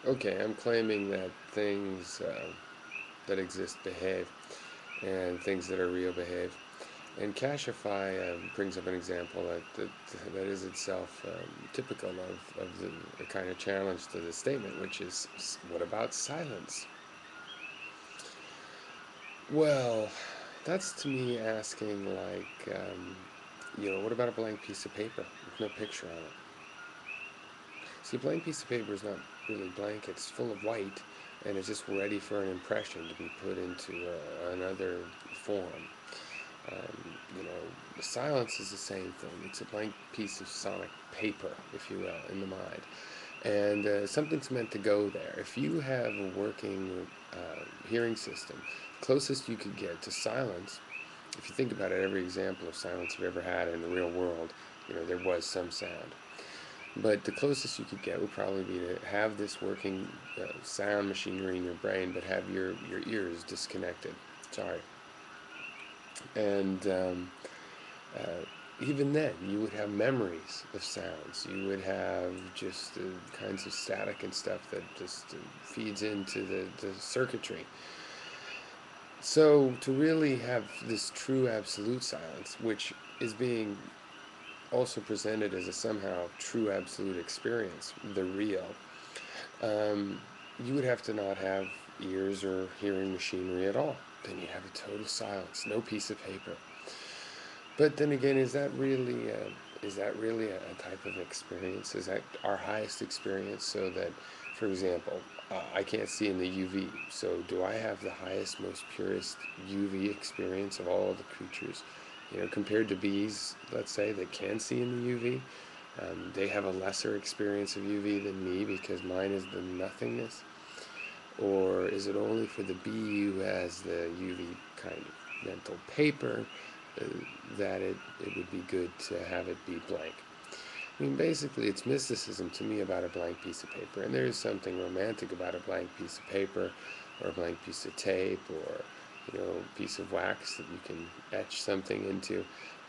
Okay, I'm claiming that things that exist behave, and things that are real behave. And Cashify brings up an example that is itself typical of the kind of challenge to the statement, which is, what about silence? Well, that's to me asking, like, what about a blank piece of paper with no picture on it? See, a blank piece of paper is not really blank, it's full of white, and it's just ready for an impression to be put into another form. You know, the silence is the same thing. It's a blank piece of sonic paper, if you will, in the mind. And something's meant to go there. If you have a working hearing system, closest you could get to silence, if you think about it, every example of silence you've ever had in the real world, there was some sound. But the closest you could get would probably be to have this working sound machinery in your brain, but have your ears disconnected. Sorry. And uh, even then, you would have memories of sounds. You would have just the kinds of static and stuff that just feeds into the circuitry. So, to really have this true absolute silence, which is being also presented as a somehow true absolute experience, the real, um, you would have to not have ears or hearing machinery at all. Then you'd have a total silence, no piece of paper. But then again, is that really a type of experience? Is that our highest experience? So that, for example, I can't see in the UV. So do I have the highest, most purest UV experience of all of the creatures? Compared to bees, let's say, that can see in the UV, they have a lesser experience of UV than me because mine is the nothingness. Or is it only for the bee who has the UV kind of mental paper uh, that it would be good to have it be blank? I mean, basically, it's mysticism to me about a blank piece of paper, and there is something romantic about a blank piece of paper, or a blank piece of tape, or a piece of wax that you can etch something into,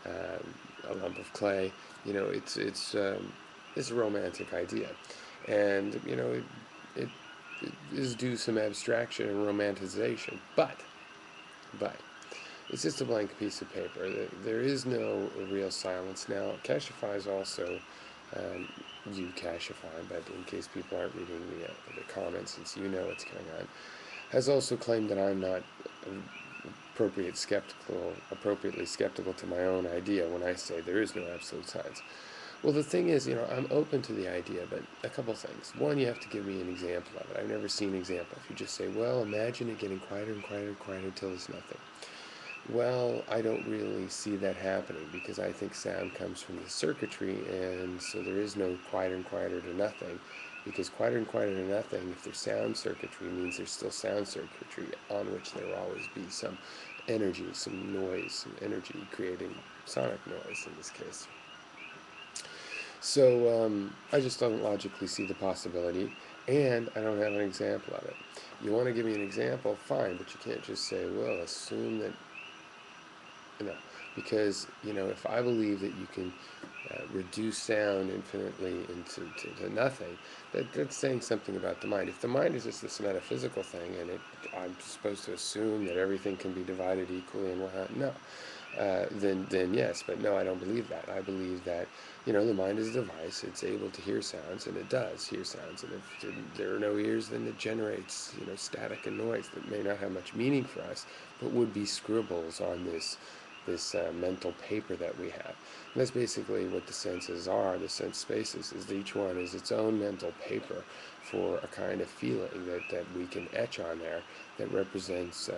a lump of clay. It's a romantic idea, and it, it is due some abstraction and romanticization, but it's just a blank piece of paper. There is no real silence. Now, Cashify is also, you Cashify, but in case people aren't reading the comments, since you know what's going on, has also claimed that I'm not appropriately skeptical to my own idea when I say there is no absolute science. Well, the thing is, I'm open to the idea, but a couple things. One, you have to give me an example of it. I've never seen an example. If you just say, well, imagine it getting quieter and quieter and quieter until there's nothing. Well, I don't really see that happening because I think sound comes from the circuitry, and so there is no quieter and quieter to nothing. Because quieter and quieter to nothing, if there's sound circuitry, means there's still sound circuitry on which there will always be some energy, some noise, some energy creating sonic noise in this case. So I just don't logically see the possibility, and I don't have an example of it. You want to give me an example, fine, but you can't just say, well, assume that, you know, because, if I believe that you can reduce sound infinitely into to nothing, that's saying something about the mind. If the mind is just this metaphysical thing, and I'm supposed to assume that everything can be divided equally and whatnot, no. Then yes, but no, I don't believe that. I believe that the mind is a device. It's able to hear sounds, and it does hear sounds. And if there are no ears, then it generates static and noise that may not have much meaning for us, but would be scribbles on this mental paper that we have. And that's basically what the senses are. The sense spaces is each one is its own mental paper for a kind of feeling that we can etch on there that represents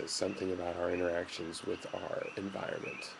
something about our interactions with our environment.